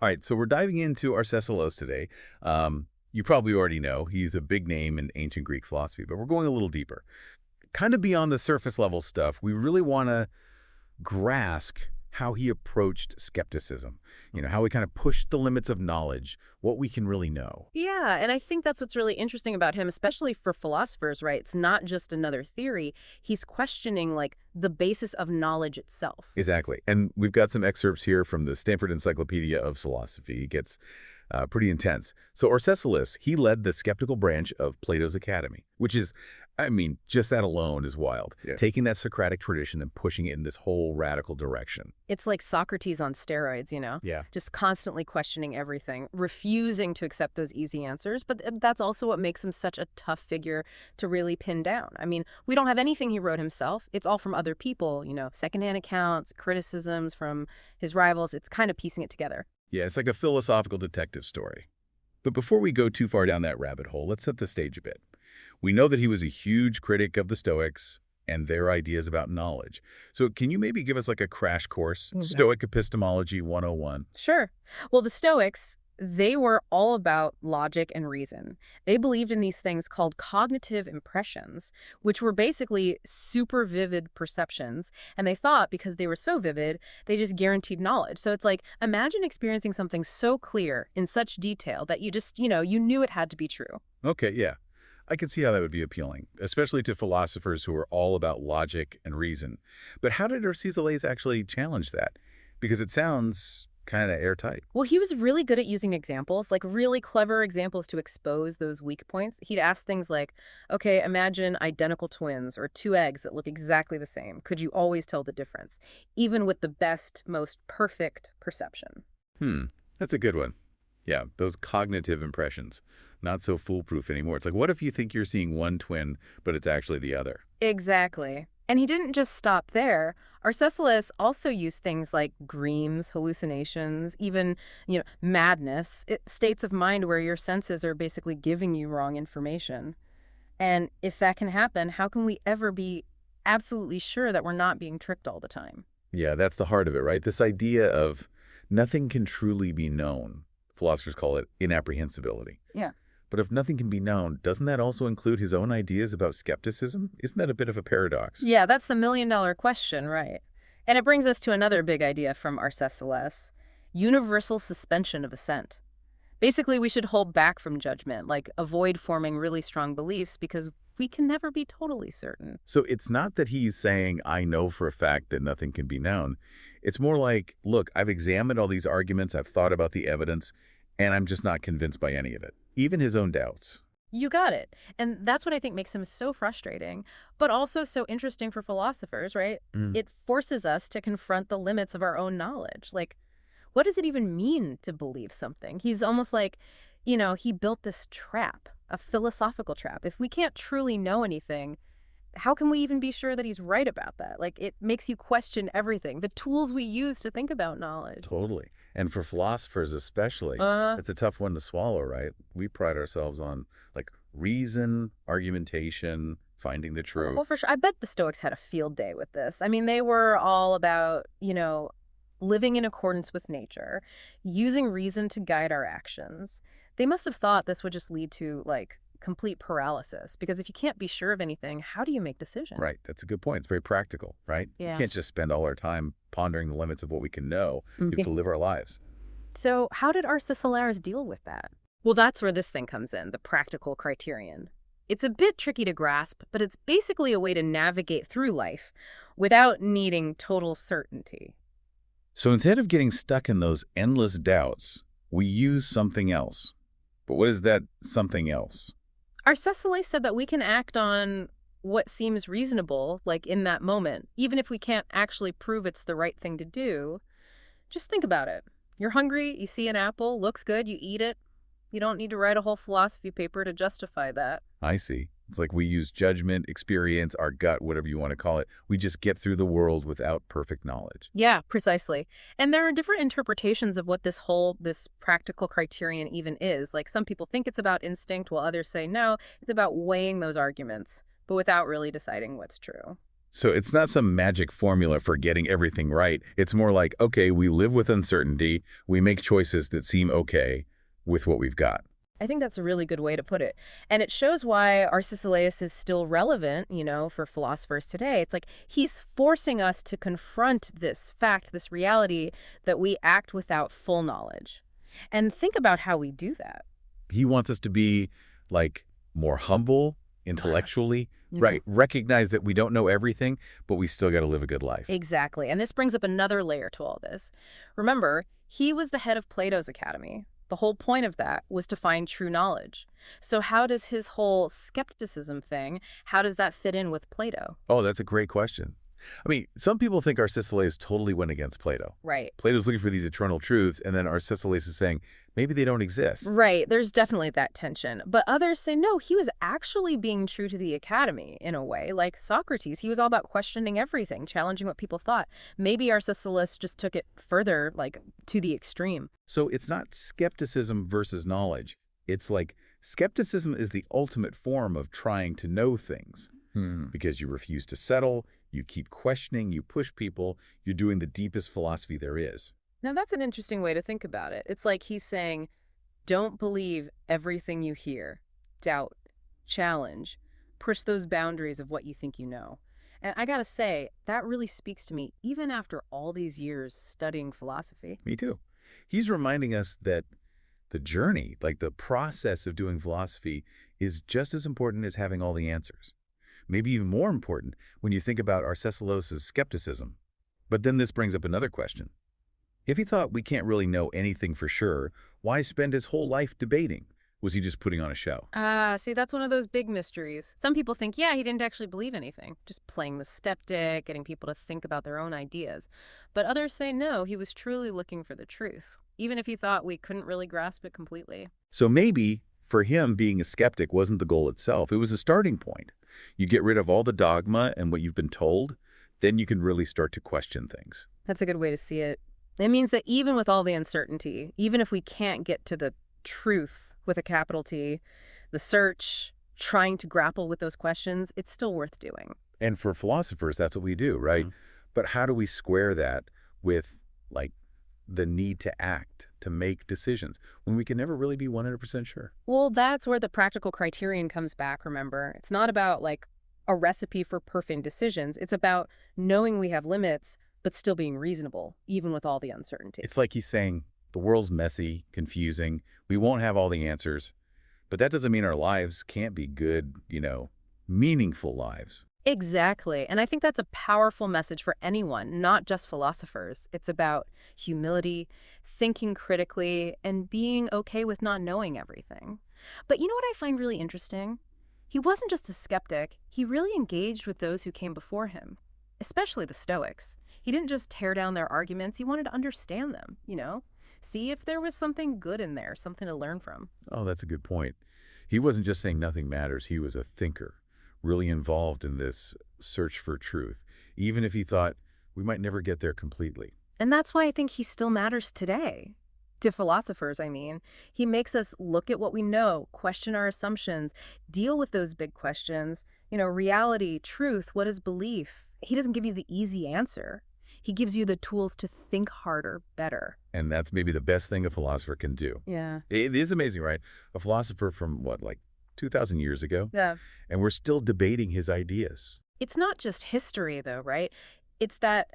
All right, so we're diving into Arcesilaus today. You probably already know he's a big name in ancient Greek philosophy, but we're going a little deeper. Kind of beyond the surface level stuff, we really want to grasp how he approached skepticism, how he kind of pushed the limits of knowledge, what we can really know. Yeah, and I think that's what's really interesting about him, especially for philosophers, right? It's not just another theory. He's questioning, like, the basis of knowledge itself. Exactly. And we've got some excerpts here from the Stanford Encyclopedia of Philosophy. It gets pretty intense. So Arcesilaus, he led the skeptical branch of Plato's Academy, which is, just that alone is wild. Yeah. Taking that Socratic tradition and pushing it in this whole radical direction. It's like Socrates on steroids, Yeah. Just constantly questioning everything, refusing to accept those easy answers. But that's also what makes him such a tough figure to really pin down. We don't have anything he wrote himself. It's all from other people, secondhand accounts, criticisms from his rivals. It's kind of piecing it together. Yeah, it's like a philosophical detective story. But before we go too far down that rabbit hole, let's set the stage a bit. We know that he was a huge critic of the Stoics and their ideas about knowledge. So can you maybe give us like a crash course, Stoic Epistemology 101? Sure. Well, the Stoics, they were all about logic and reason. They believed in these things called cognitive impressions, which were basically super vivid perceptions. And they thought because they were so vivid, they just guaranteed knowledge. So it's like, imagine experiencing something so clear in such detail that you just, you knew it had to be true. Okay, yeah. I can see how that would be appealing, especially to philosophers who are all about logic and reason. But how did Arcesilaus actually challenge that? Because it sounds kind of airtight. Well, he was really good at using examples, like really clever examples to expose those weak points. He'd ask things like, okay, imagine identical twins or two eggs that look exactly the same. Could you always tell the difference, even with the best, most perfect perception? That's a good one. Yeah, those cognitive impressions. Not so foolproof anymore. It's like, what if you think you're seeing one twin, but it's actually the other? Exactly. And he didn't just stop there. Arcesilaus also used things like dreams, hallucinations, even, madness, states of mind where your senses are basically giving you wrong information. And if that can happen, how can we ever be absolutely sure that we're not being tricked all the time? Yeah, that's the heart of it, right? This idea of nothing can truly be known. Philosophers call it inapprehensibility. Yeah. But if nothing can be known, doesn't that also include his own ideas about skepticism? Isn't that a bit of a paradox? Yeah, that's the million-dollar question, right? And it brings us to another big idea from Arcesilaus, universal suspension of assent. Basically, we should hold back from judgment, like avoid forming really strong beliefs because we can never be totally certain. So it's not that he's saying, I know for a fact that nothing can be known. It's more like, look, I've examined all these arguments, I've thought about the evidence, and I'm just not convinced by any of it, even his own doubts. You got it. And that's what I think makes him so frustrating, but also so interesting for philosophers, right? It forces us to confront the limits of our own knowledge. Like, what does it even mean to believe something? He's almost like, he built this trap, a philosophical trap. If we can't truly know anything, how can we even be sure that he's right about that? Like, it makes you question everything, the tools we use to think about knowledge. Totally. And for philosophers especially, it's a tough one to swallow, right? We pride ourselves on like reason, argumentation, finding the truth. Well, for sure. I bet the Stoics had a field day with this. They were all about, living in accordance with nature, using reason to guide our actions. They must have thought this would just lead to, like, complete paralysis. Because if you can't be sure of anything, how do you make decisions? Right. That's a good point. It's very practical, right? Yeah. We can't just spend all our time pondering the limits of what we can know. We have to live our lives. So how did Arcesilaus deal with that? Well, that's where this thing comes in, the practical criterion. It's a bit tricky to grasp, but it's basically a way to navigate through life without needing total certainty. So instead of getting stuck in those endless doubts, we use something else. But what is that something else? Arcesilaus said that we can act on what seems reasonable, like in that moment, even if we can't actually prove it's the right thing to do. Just think about it. You're hungry, you see an apple, looks good, you eat it. You don't need to write a whole philosophy paper to justify that. I see. It's like we use judgment, experience, our gut, whatever you want to call it. We just get through the world without perfect knowledge. Yeah, precisely. And there are different interpretations of what this practical criterion even is. Like some people think it's about instinct, while others say no, it's about weighing those arguments, but without really deciding what's true. So it's not some magic formula for getting everything right. It's more like, okay, we live with uncertainty. We make choices that seem okay with what we've got. I think that's a really good way to put it. And it shows why Arcesilaus is still relevant, for philosophers today. It's like he's forcing us to confront this fact, this reality, that we act without full knowledge. And think about how we do that. He wants us to be like more humble intellectually, Yeah. right? Recognize that we don't know everything, but we still got to live a good life. Exactly. And this brings up another layer to all this. Remember, he was the head of Plato's academy. The whole point of that was to find true knowledge. So how does his whole skepticism thing, how does that fit in with Plato? Oh, that's a great question. I mean, some people think Arcesilaus totally went against Plato. Right. Plato's looking for these eternal truths, and then Arcesilaus is saying, maybe they don't exist. Right. There's definitely that tension. But others say, no, he was actually being true to the academy in a way. Like Socrates, he was all about questioning everything, challenging what people thought. Maybe Arcesilaus just took it further, like to the extreme. So it's not skepticism versus knowledge. It's like skepticism is the ultimate form of trying to know things. Because you refuse to settle, you keep questioning, you push people, you're doing the deepest philosophy there is. Now, that's an interesting way to think about it. It's like he's saying, don't believe everything you hear. Doubt, challenge, push those boundaries of what you think you know. And I gotta say, that really speaks to me, even after all these years studying philosophy. Me too. He's reminding us that the journey, like the process of doing philosophy, is just as important as having all the answers. Maybe even more important when you think about Arcesilaus' skepticism. But then this brings up another question. If he thought we can't really know anything for sure, why spend his whole life debating? Was he just putting on a show? See, that's one of those big mysteries. Some people think, yeah, he didn't actually believe anything, just playing the skeptic, getting people to think about their own ideas. But others say, no, he was truly looking for the truth, even if he thought we couldn't really grasp it completely. So maybe, for him, being a skeptic wasn't the goal itself. It was a starting point. You get rid of all the dogma and what you've been told, then you can really start to question things. That's a good way to see it. It means that even with all the uncertainty, even if we can't get to the truth with a capital T, the search, trying to grapple with those questions, it's still worth doing. And for philosophers, that's what we do, right? But how do we square that with, like, the need to act, to make decisions, when we can never really be 100% sure? Well, that's where the practical criterion comes back, remember? It's not about, like, a recipe for perfect decisions. It's about knowing we have limits, but still being reasonable, even with all the uncertainty. It's like he's saying, the world's messy, confusing, we won't have all the answers, but that doesn't mean our lives can't be good, meaningful lives. Exactly. And I think that's a powerful message for anyone, not just philosophers. It's about humility, thinking critically, and being okay with not knowing everything. But you know what I find really interesting? He wasn't just a skeptic. He really engaged with those who came before him, especially the Stoics. He didn't just tear down their arguments. He wanted to understand them, see if there was something good in there, something to learn from. Oh, that's a good point. He wasn't just saying nothing matters. He was a thinker, really involved in this search for truth, even if he thought we might never get there completely. And that's why I think he still matters today. To philosophers, I mean. He makes us look at what we know, question our assumptions, deal with those big questions. Reality, truth, what is belief? He doesn't give you the easy answer. He gives you the tools to think harder, better. And that's maybe the best thing a philosopher can do. Yeah. It is amazing, right? A philosopher from, what, like 2,000 years ago? Yeah. And we're still debating his ideas. It's not just history, though, right? It's that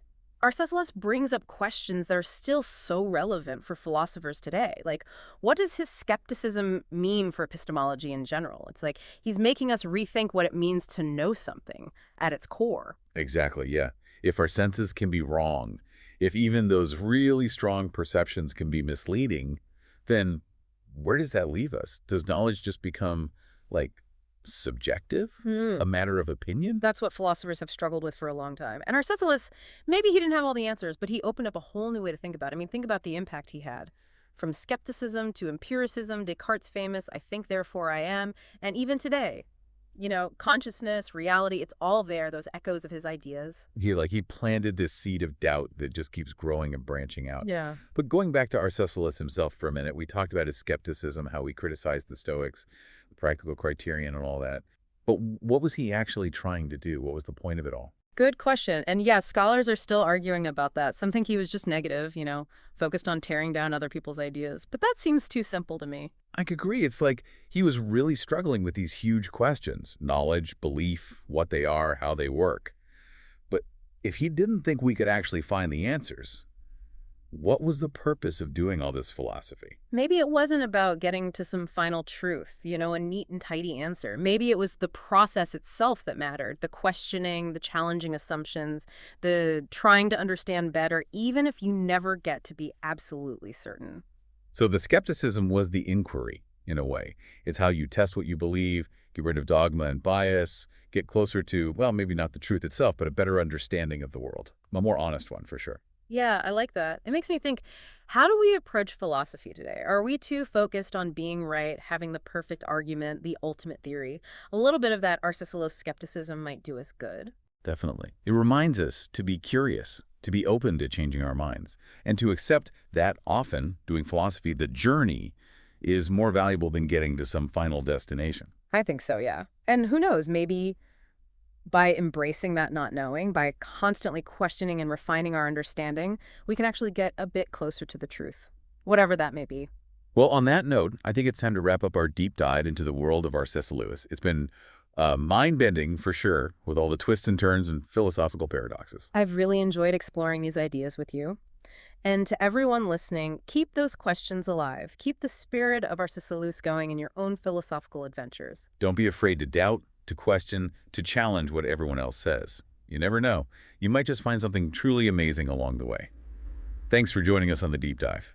Arcesilaus brings up questions that are still so relevant for philosophers today. Like, what does his skepticism mean for epistemology in general? It's like he's making us rethink what it means to know something at its core. Exactly, yeah. If our senses can be wrong, if even those really strong perceptions can be misleading, then where does that leave us? Does knowledge just become, like, subjective? A matter of opinion? That's what philosophers have struggled with for a long time. And Arcesilaus, maybe he didn't have all the answers, but he opened up a whole new way to think about it. I mean, think about the impact he had. From skepticism to empiricism, Descartes' famous, I think, therefore I am, and even today, consciousness, reality, it's all there, those echoes of his ideas. He planted this seed of doubt that just keeps growing and branching out. Yeah. But going back to Arcesilaus himself for a minute, we talked about his skepticism, how he criticized the Stoics, the practical criterion and all that. But what was he actually trying to do? What was the point of it all? Good question. And yes, scholars are still arguing about that. Some think he was just negative, focused on tearing down other people's ideas. But that seems too simple to me. I could agree. It's like he was really struggling with these huge questions: knowledge, belief, what they are, how they work. But if he didn't think we could actually find the answers, what was the purpose of doing all this philosophy? Maybe it wasn't about getting to some final truth, a neat and tidy answer. Maybe it was the process itself that mattered, the questioning, the challenging assumptions, the trying to understand better, even if you never get to be absolutely certain. So the skepticism was the inquiry, in a way. It's how you test what you believe, get rid of dogma and bias, get closer to, well, maybe not the truth itself, but a better understanding of the world. A more honest one, for sure. Yeah, I like that. It makes me think, how do we approach philosophy today? Are we too focused on being right, having the perfect argument, the ultimate theory? A little bit of that Arcesilaus skepticism might do us good. Definitely. It reminds us to be curious, to be open to changing our minds, and to accept that often, doing philosophy, the journey is more valuable than getting to some final destination. I think so, yeah. And who knows, maybe by embracing that not knowing, by constantly questioning and refining our understanding, we can actually get a bit closer to the truth, whatever that may be. Well, on that note, I think it's time to wrap up our deep dive into the world of Arcesilaus. It's been mind-bending for sure, with all the twists and turns and philosophical paradoxes. I've really enjoyed exploring these ideas with you. And to everyone listening, keep those questions alive. Keep the spirit of Arcesilaus going in your own philosophical adventures. Don't be afraid to doubt, to question, to challenge what everyone else says. You never know. You might just find something truly amazing along the way. Thanks for joining us on the deep dive.